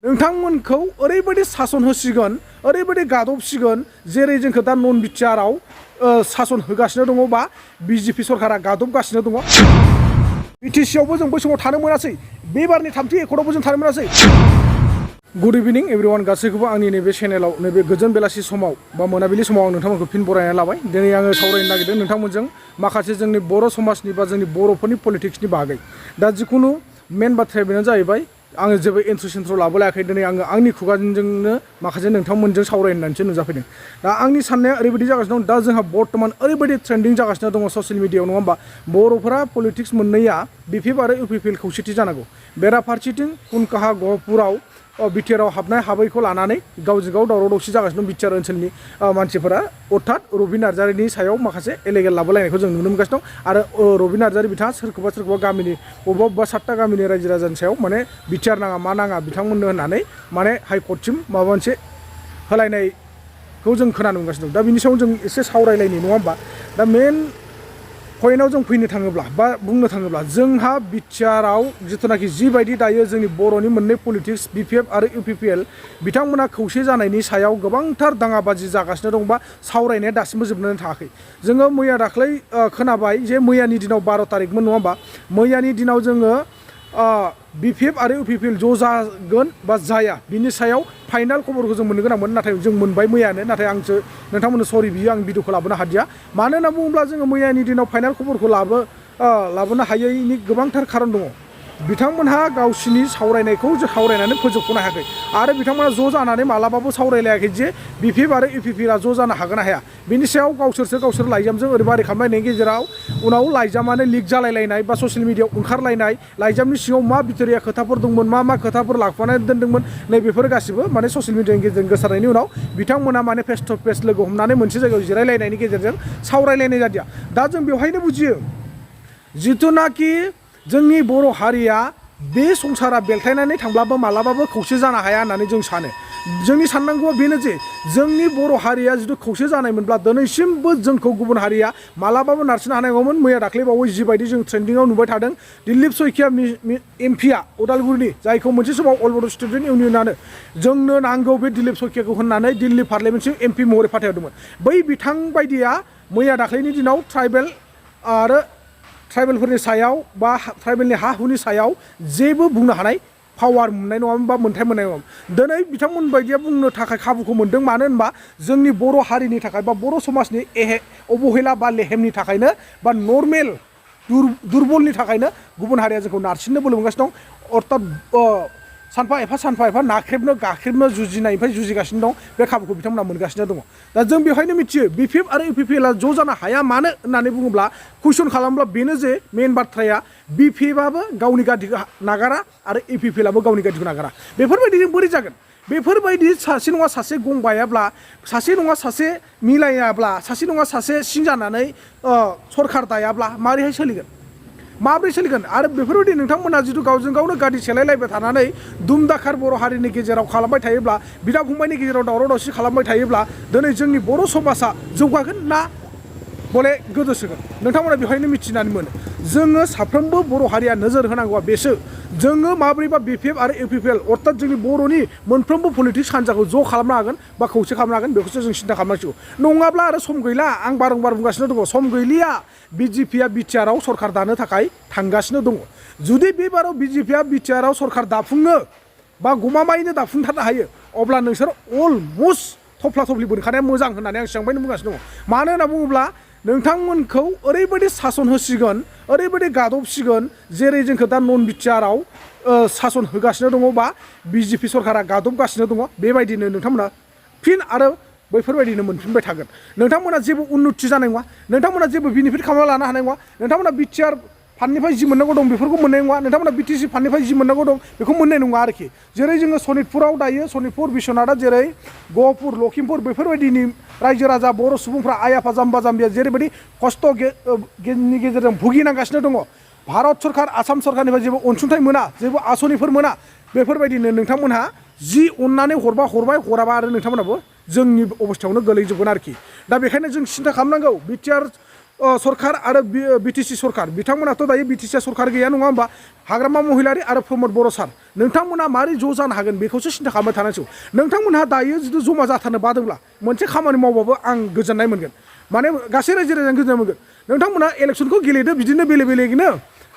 नोंथांमोनखौ ओरैबायदि सासन होसिगोन ओरैबायदि गादबसिगोन जेरै जोंखौ दा नन बिटिआरआव सासन होगासिनो दङ बा बिजेपि सरकारा गादबगासिनो दङ। बिटिसिआवबो जों बै समाव थानो मोनासै बेबारनि थामथि एकर्डआवबो जों थानो मोनासै। गुड इभिनिं एभरिवान गासैखौबो आंनि नैबे चेनेलाव नैबे गोजोन बेलासि समाव बा मोनाबिलि समाव आं नोंथांमोनखौ फिन बरायना लाबाय। दिनै आङो सावरायनो नागिरदों नोंथांमोनजों माखासे जोंनि बर' समाजनि बा जोंनि बर'फोरनि पलिटिक्सनि बागै। दा जिखुनु मेन बाथ्राया बेनो जाहैबाय आङो जेबो इन्ट्र लाबोलायाखै। दिनै आङो आंनि खुगाजोंनो माखासे नोंथांमोनजों सावरायनो होननानैसो नुजाफैदों। दा आंनि साननाया ओरैबायदि जागासिनो दं दा जोंहा बर्तमान ओरैबायदि ट्रेन्डिं जागासिनो दङ ससियेल मिडियायाव नङा होमबा। बर'फोरा पलिटिक्स मोननैया बिपिएफ आरो इउपिपिएल खौसेथि जानांगौ। बेराफारसेथिं कुनकाहा गहपुराव बिटिआरआव हाबनाय हाबैखौ लानानै गावजों गाव दावराव दावसि जागासिनो दं बिटिआर ओनसोलनि मानसिफोरा अर्थात रुबि नार्जारिनि सायाव माखासे एलेगेल लाबोलायनायखौ जों नुनो मोनगासिनो दं। आरो रुबि नार्जारि बिथाङा सोरखौबा गामिनि बबेबा 7टा गामिनि रायजो राजानि सायाव माने बिटिआर नाङा मा नाङा बिथांमोननो होननानै माने हाइकर्टसिम माबा मोनसे होलायनायखौ जों खोनानो मोनगासिनो दं। दा बिनि सायाव जों एसे सावरायलायनि नङा होमबा। दा मेन पइन्टआव जों फैनो थाङोब्ला बा बुंनो थाङोब्ला जोंहा बिटिआरआव जिथुनाखि जिबायदि दायो जोंनि बर'नि मोननै पलिटिक्स बिपिएफ आरो इउपिपिएल बिथांमोना खौसे जानायनि सायाव गोबांथार दाङाबाजि जागासिनो दं बा सावरायनाया दासिमबो जोबनानै थाङाखै। जोङो मैया दाख्लै खोनाबाय जे मैयानि दिनाव 12 तारिखमोन नङा होमबा। मैयानि दिनाव जोङो बिपिएफ आरो इउपिपिएल ज' जागोन बा जाया बिनि सायाव फाइनाल खबरखौ जों मोननो गोनांमोन। नाथाय जों मोनबाय मैयानो। नाथाय आंसो नोंथांमोननो सरि बियो आं भिडिअखौ लाबोनो हादिया। मानो होनना बुङोब्ला जोङो मैयानि दिनाव फाइनाल खबरखौ लाबोनो हायैनि गोबांथार खारन दङ। बिथांमोनहा गावसिनि सावरायनायखौ सावरायनानै फोजोबख'नो हायाखै आरो बिथांमोना ज' जानानै मालाबाबो सावरायलायाखै जे बिपिएफ आरो इउपिपिएलआ ज' जानो हागोन ना हाया। बिनि सायाव गावसोर लाइजामजों ओरैबायदि खालामलायनायनि गेजेराव उनाव लाइजामानो लिक जालायलायनाय बा ससियेल मिडियायाव ओंखारलायनाय लाइजामनि सिङाव मा बिथोरिया खोथाफोर दंमोन मा खोथाफोर लाखुमानानै दोनदोंमोन नै बेफोर गासिबो माने ससियेल मिडियानि गेजेरजों गोसारनायनि उनाव बिथांमोना माने फेस टु फेस लोगो हमनानै मोनसे जायगायाव जिरायलायनायनि गेजेरजों सावरायलायनाय जादिया। दा जों बेवहायनो बुजियो जिथुनाखि जोंनि बर' हारिया बे संसारा बेलथायनानै थांब्लाबो मालाबाबो खौसे जानो हाया होननानै जों सानो। जोंनि साननांगौआ बेनो जे जोंनि बर' हारिया जिथु खौसे जानायमोनब्ला दिनैसिमबो जोंखौ गुबुन हारिया मालाबाबो नारसिननो हानाय नङामोन। मैया दाख्लैबावै जिबायदि जों ट्रेन्डिंआव नुबाय थादों दिलीप शइकिया एमपिआ उदालगुरिनि जायखौ मोनसे समाव अल बड' स्टुडेन्ट इउनियनानो जोंनो नांगौ बे दिलीप शइकियाखौ होननानै दिल्ली पार्लियामेन्टसिम एमपि महरै फाथायहरदोंमोन। बै बिथां बायदिया मैया दाख्लैनि दिनाव ट्राइबेलफोरनि सायाव बा ट्राइबेलनि हा हुनि सायाव जेबो बुंनो हानाय पावार मोननाय नङामोन बा मोन्थाय मोननाय नङामोन। दिनै बिथांमोन बायदिया बुंनो थाखाय खाबुखौ मोन्दों। मानो होनबा जोंनि बर' हारिनि थाखाय बा बर' समाजनि अबहेला बा लेहेमनि थाखायनो बा नर्मेल दुरबलनि थाखायनो गुबुन हारिया जोंखौ नारसिननो बोलो मोनगासिनो दं। अर्थात सानफा एफा नाख्रेबनो गाख्रेबनो जुजिनायनिफ्राय जुजिगासिनो दं। बे खाबुखौ बिथांमोना मोनगासिनो दङ। दा जों बेवहायनो मिथियो बिपिएफ आरो इउपिपिएलआ ज' जानो हाया मानो होननानै बुङोब्ला कुइसन खालामब्ला बेनो जे मेन बाथ्राया बिपिएफआबो गावनि गादिखौ नागारा आरो इउपिपिएलआबो गावनि गादिखौ नागारा। बेफोरबायदिजों बोरै जागोन। बेफोरबायदि सासे नङा सासे गं बायाब्ला सासे नङा सासे मिलायाब्ला सासे नङा सासे सिं जानानै सरखार दायाब्ला माबोरैहाय सोलिगोन माबोरै सोलिगोन। आरो बेफोरबायदि नोंथांमोना जिथु गावजों गावनो गादि सेलायलायबाय थानानै दुमदाखार बर' हारिनि गेजेराव खालामबाय थायोब्ला बिदा फंबायनि गेजेराव दावराव दावसि खालामबाय थायोब्ला दिनै जोंनि बर' समाजा जौगागोन ना बले गोदोसोगोन नोंथांमोना बेवहायनो मिथिनानै मोनो। जोङो साफ्रोमबो बर' हारिया नोजोर होनांगौआ बेसो जोङो माबोरैबा बिपिएफ आरो इउपिपिएल अर्थात जोंनि बर'नि मोनफ्रोमबो पलिटिक्स हान्जाखौ ज' खालामनो हागोन बा खौसे खालामनो हागोन बेखौसो जों सिन्था खालामनांसिगौ। नङाब्ला आरो सम गैला आं बारंबार बुंगासिनो दङ सम गैलिया। बिजेपिआ बिटिआरआव सरखार दानो थाखाय थांगासिनो दङ। जुदि बे बाराव बिजेपिआ बिटिआरआव सरखार दाफुंनो बा गमामायैनो दाफुंथारनो हायो अब्ला नोंसोर अलमस्ट थफ्ला थफ्लि बोनखानाया मोजां होननानै आं सिगांनिफ्रायनो बुंगासिनो दङ। मानो होनना बुङोब्ला नोंथांमोनखौ ओरैबायदि सासन होसिगोन ओरैबायदि गादबसिगोन जेरै जोंखौ दा नन बिटिआरआव सासन होगासिनो दङ बा बिजेपि सरकारा गादबगासिनो दङ। बेबायदिनो नोंथांमोना फिन आरो बैफोरबायदिनो मोनफिनबाय थागोन। नोंथांमोना जेबो उन्नति जानाय नङा। नोंथांमोना जेबो बेनिफिट खालामना लानो हानाय नङा। नोंथांमोना बिटिआर फान्डनिफ्राय जि मोननांगौ दं बेफोरखौ मोननाय नङा। नोंथांमोना बिटिसि फान्डनिफ्राय जि मोननांगौ दं बेखौ मोननाय नङा आरोखि। जेरै जोङो सनितपुराव दायो सनितपुर बिश्वनाथआ जेरै गहपुर लखिमपुर बेफोरबायदिनि रायजो राजा बर' सुबुंफ्रा आइ आफा जाम्बा जाम्बिया जेरैबायदि खस्थ'नि गेजेरजों भुगिनांगासिनो दङ। भारत सरकार आसाम सरकारनिफ्राय जेबो अनसुंथाइ मोना जेबो आसनिफोर मोना। बेफोरबायदिनो नोंथांमोनहा जि अननानै हरबाय हराबा आरो नोंथांमोनाबो जोंनि अबस्थायावनो गोलैजोबगोन आरोखि। दा बेखायनो जों सिन्था खालामनांगौ बिटिआर सरकार आरो बिटिसि सरकार बिथांमोनाथ' दायो बिटिसिआ सरकार गैया नङा होमबा। हाग्रामा महिलारि आरो प्रमद बर' सार नोंथांमोना मारै ज' जानो हागोन बेखौसो सिन्था खालामबाय थानांसिगौ नोंथांमोनहा दायो जुदि जमा जाथारनो बादोंब्ला मोनसे खामानि मावबाबो आं गोजोननाय मोनगोन माने गासै रायजो राजानो गोजोननाय मोनगोन नोंथांमोना इलेक्सनखौ गेलेदो बिदिनो बेलेगनो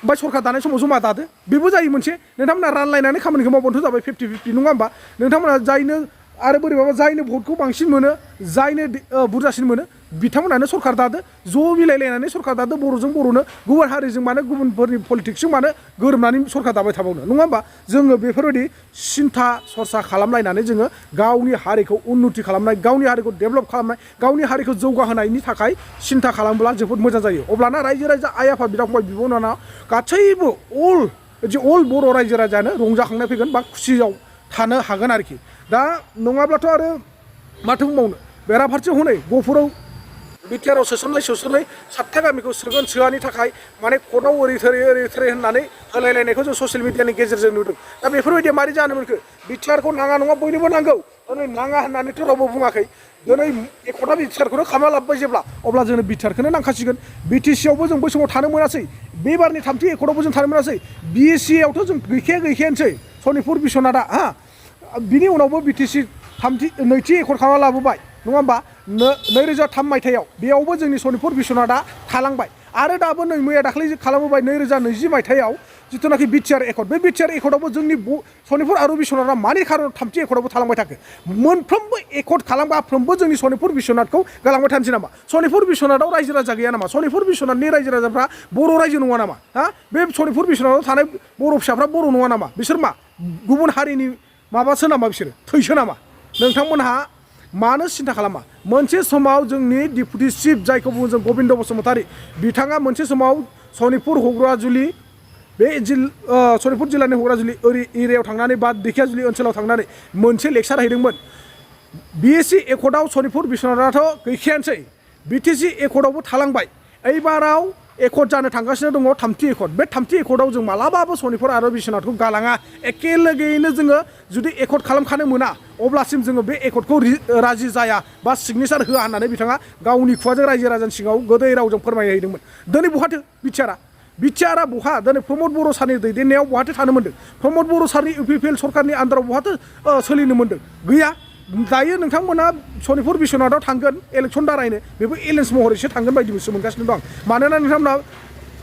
ओमफ्राय सरकार दानाय समाव जमा दादो बेबो जायो मोनसे नोंथांमोना रानलायनानै खामानिखौ मावबानोथ' जाबाय 50-50 नङा होमबा नोंथांमोना जायनो आरो बोरैबाबा जायनो भटखौ बांसिन मोनो जायनो बुरजासिन मोनो बिथांमोनानो सरकार दादो ज' मिलायलायनानै सरकार दादो बर'जों बर'नो गुबुन हारिजों मानो गुबुनफोरनि पलिटिक्सजों मानो गोरोबनानै सरकार दाबाय थाबावनो नङा होमबा जोङो बेफोरबायदि सिन्था सरसा खालामलायनानै जोङो गावनि हारिखौ उन्नति खालामनाय गावनि हारिखौ डेभेलप खालामनाय गावनि हारिखौ जौगाहोनायनि थाखाय सिन्था खालामब्ला जोबोद मोजां जायो अब्लाना रायजो राजा आइ आफा बिदा फंबाय बिब' बिनानाव गासैबो अल बर' रायजो राजायानो रंजाखांनाय फैगोन बा खुसियाव थानो हागोन आरोखि दा नङाब्लाथ' आरो माथो बुंबावनो बेराफारसे हनै गहपुराव बिटिआरआव सोसननाय 7था गामिखौ सोगोन सोआनि थाखाय माने कर्टआव ओरै थोरै होननानै होलायलायनायखौ जों ससियेल मिडियानि गेजेरजों नुदों दा बेफोरबायदिया मारै जानो मोनखो बिटिआरखौ नाङा नङा बयनोबो नांगौ दिनै नाङा होननानैथ' रावबो बुङाखै दिनै एकथा बिटिआरखौनो खालामना लाबोबाय जेब्ला अब्ला जोंनो बिटिआरखौनो नांखासिगोन बिटिसिआवबो जों बै समाव थानो मोनासै बेबारनि 3थि एकर्डआवबो जों थानो मोनासै बिएसिआवथ' जों गैखायानोसै सनितपुर बिस्वनाथआ बिनि उनावबो बिटिसि 2थि एकर्ड खालामना लाबोबाय नङा होमबा 2003 मायथाइयाव बेयावबो जोंनि सनितपुर बिस्वनाथआ थालांबाय आरो दाबो नै मैया दाख्लै खालामबाय 2020 मायथाइयाव जिथुनाखि बिटिआर एकर्ड बे बिटिआर एकर्डआवबो जोंनि सनितपुर आरो बिस्वनाथआ मानि खारनाव 3थि एकर्डआवबो थालांबाय थाखो मोनफ्रोमबो एकर्ड खालामगाफ्रोमबो जोंनि सनितपुर बिस्वनाथखौ गालांबाय थानोसै नामा सनितपुर बिस्वनाथआव रायजो राजा गैया नामा सनितपुर बिस्वनाथनि रायजो राजाफ्रा बर' रायजो नङा नामा बे सनितपुर बिस्वनाथआव थानाय बर' फिसाफ्रा बर' नङा नामा बिसोर मा गुबुन हारिनि माबासो नामा बिसोरो थैसो नामा नोंथांमोनहा मानो सिन्था खालामा मोनसे समाव जोंनि डिपुटि चिफ जायखौ बुङो जों गबिन्द बसुमतारी बिथाङा मोनसे समाव सनितपुर हग्राजुलि बे सनितपुर जिल्लानि हग्राजुलि ओरै एरियायाव थांनानै बा ढेकियाजुलि ओनसोलाव थांनानै मोनसे लेक्सार हैदोंमोन बिएसि एकर्डआव सनितपुर बिस्वनाथआथ' गैखायानोसै बिटिसि एकर्डआवबो थालांबाय एबाराव एकर्ड जानो थांगासिनो दङ 3थि एकर्ड बे 3थि एकर्डआव जों मालाबाबो सनितपुर आरो बिस्वनाथखौ गालाङा एखेलोगेयैनो जोङो जुदि एकर्ड खालामखानो मोना अब्लासिम जोङो बे एकर्डखौ राजि जाया बा सिगनेसार होआ होननानै बिथाङा गावनि खुगाजों रायजो राजानि सिगाङाव गोदै रावजों फोरमायहैदोंमोन दिनै बहाथो बिटिआरआ बहा दिनै प्रमद बर' सारनि दैदेननायाव बहाथो थानो मोन्दों प्रमद बर' सारनि इउपिपिएल सरकारनि आन्दाराव बहाथो सोलिनो मोन्दों गैया दायो नोंथांमोना सनितपुर बिस्वनाथआव थांगोन इलेक्सन दारायनो बेबो एलेन्स महरैसो थांगोन बायदिसो मोनगासिनो दं मानोना नोंथांमोना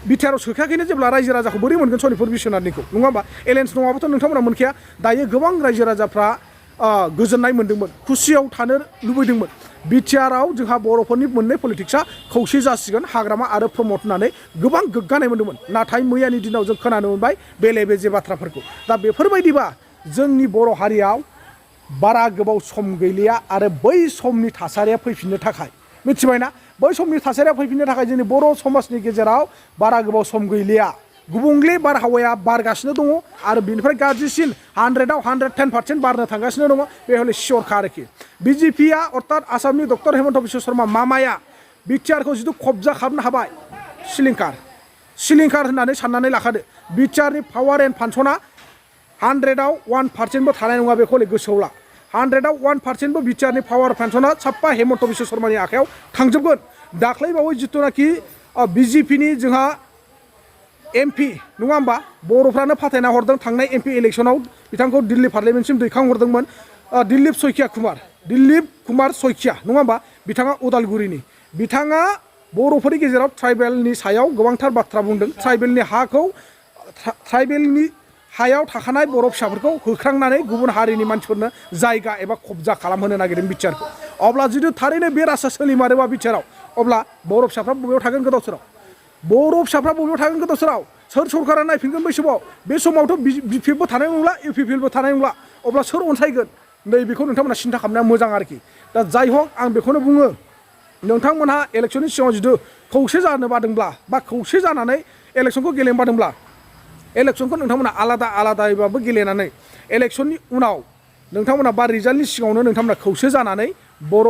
बिटिआरआव सोखायाखैनो जेब्ला रायजो राजाखौ बोरै मोनगोन सनितपुर बिस्वनाथनिखौ नङा होमबा एलेन्स नङाबाथ' नोंथांमोना मोनखाया दायो गोबां रायजो राजाफ्रा गोजोननाय मोन्दोंमोन खुसियाव थानो लुबैदोंमोन बिटिआरआव जोंहा बर'फोरनि मोननै पलिटिक्सआ खौसे जासिगोन हाग्रामा आरो प्रमद होननानै गोबां गोग्गानाय मोन्दोंमोन नाथाय मैयानि दिनाव जों खोनानो मोनबाय बेले बेजे बाथ्राफोरखौ दा बेफोरबायदिबा जोंनि बर' हारियाव बारा गोबाव सम गैलिया आरो बै समनि थासारिया फैफिननो थाखाय मिथिबायना बै समनि थासारिया फैफिननो थाखाय जोंनि बर' समाजनि गेजेराव बारा गोबाव सम गैलिया गुबुंले बारहावाया बारगासिनो दङ आरो बिनिफ्राय गाज्रिसिन 100आव 110% बारनो थांगासिनो दङ बे हले सियरखा आरोखि बिजेपिआ अर्थात आसामनि डक्टर हेमन्त बिश्व शर्मा मामाया बिटिआरखौ जिथु कब्जा खालामनो हाबाय सिलिंखार होननानै साननानै लाखादो बिटिआरनि पावार एन्ड फांसना 100आव 1%बो थानाय नङा बेखौ गोसोआव ला 100आव 1%बो बिटिआरनि पावार फांसना साप्पा हेमन्त बिश्व शर्मानि आखायाव थांजोबगोन दाख्लैबावै जिथुनाखि बिजेपिनि जोंहा एमपि नङा होमबा बर'फ्रानो फाथायना हरदों थांनाय एमपि इलेक्सनाव बिथांखौ दिल्ली पार्लियामेन्टसिम दैखांहरदोंमोन दिलीप कुमार सयखिया नङा होमबा बिथाङा उदालगुरिनि बिथाङा बर'फोरनि गेजेराव ट्राइबेलनि सायाव गोबांथार बाथ्रा बुंदों ट्राइबेलनि हायाव थाखानाय बर' फिसाफोरखौ होख्रांनानै गुबुन हारिनि मानसिफोरनो जायगा एबा कब्जा खालामहोनो नागिरदों बिटिआरखौ अब्ला जुदि थारैनो बे रासा सोलिमारोबा बिटिआरआव अब्ला बर' फिसाफ्रा बबेयाव थागोन गोदाव सोराव सोर सरकारा नायफिनगोन बे समावथ' बिपिएफबो थानाय नंला इउपिपिएलबो थानाय नंला अब्ला सोर अनसायगोन नैबेखौ नोंथांमोना सिन्था खालामनाया मोजां आरोखि दा जाय हक आं बेखौनो बुङो नोंथांमोनहा इलेक्सननि सिगाङाव जुदि खौसे जानो बादोंब्ला बा खौसे जानानै इलेक्सनखौ गेलेनो बादोंब्ला इलेक्सनखौ नोंथांमोना आलादायैबाबो गेलेनानै इलेक्सननि उनाव नोंथांमोना बा रिजाल्टनि सिगाङावनो नोंथांमोना खौसे जानानै बर'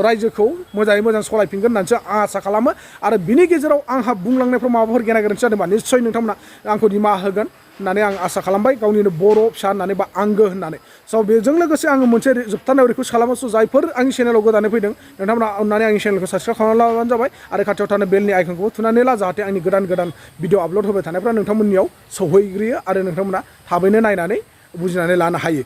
रायजोखौ मोजाङै मोजां सलायफिनगोन होननानैसो आं आसा खालामो आरो बिनि गेजेराव आंहा बुंलांनायफ्राव माबाफोर गेना गोरोन्थि जादोंबा निस्सय नोंथांमोना आंखौ निमाहा होगोन होननानै आं आसा खालामबाय गावनिनो बर' फिसा होननानै बा आंगो होननानै स' बेजों लोगोसे आङो मोनसे जोबथारनायाव रिकुवेस्ट खालामो स' जायफोर आंनि चेनेलाव गोदानै फैदों नोंथांमोना अननानै आंनि चेनेलखौ साबसक्राइब खालामना लाबानो जाबाय आरो खाथियाव थानाय बेलनि आइकनखौबो थुनानै ला जाहाथे आंनि गोदान गोदान भिडिअ आपल'ड होबाय थानायफ्रा नोंथांमोननियाव सौहैग्रोयो आरो नोंथांमोना थाबैनो नायनानै बुजिनानै लानो हायो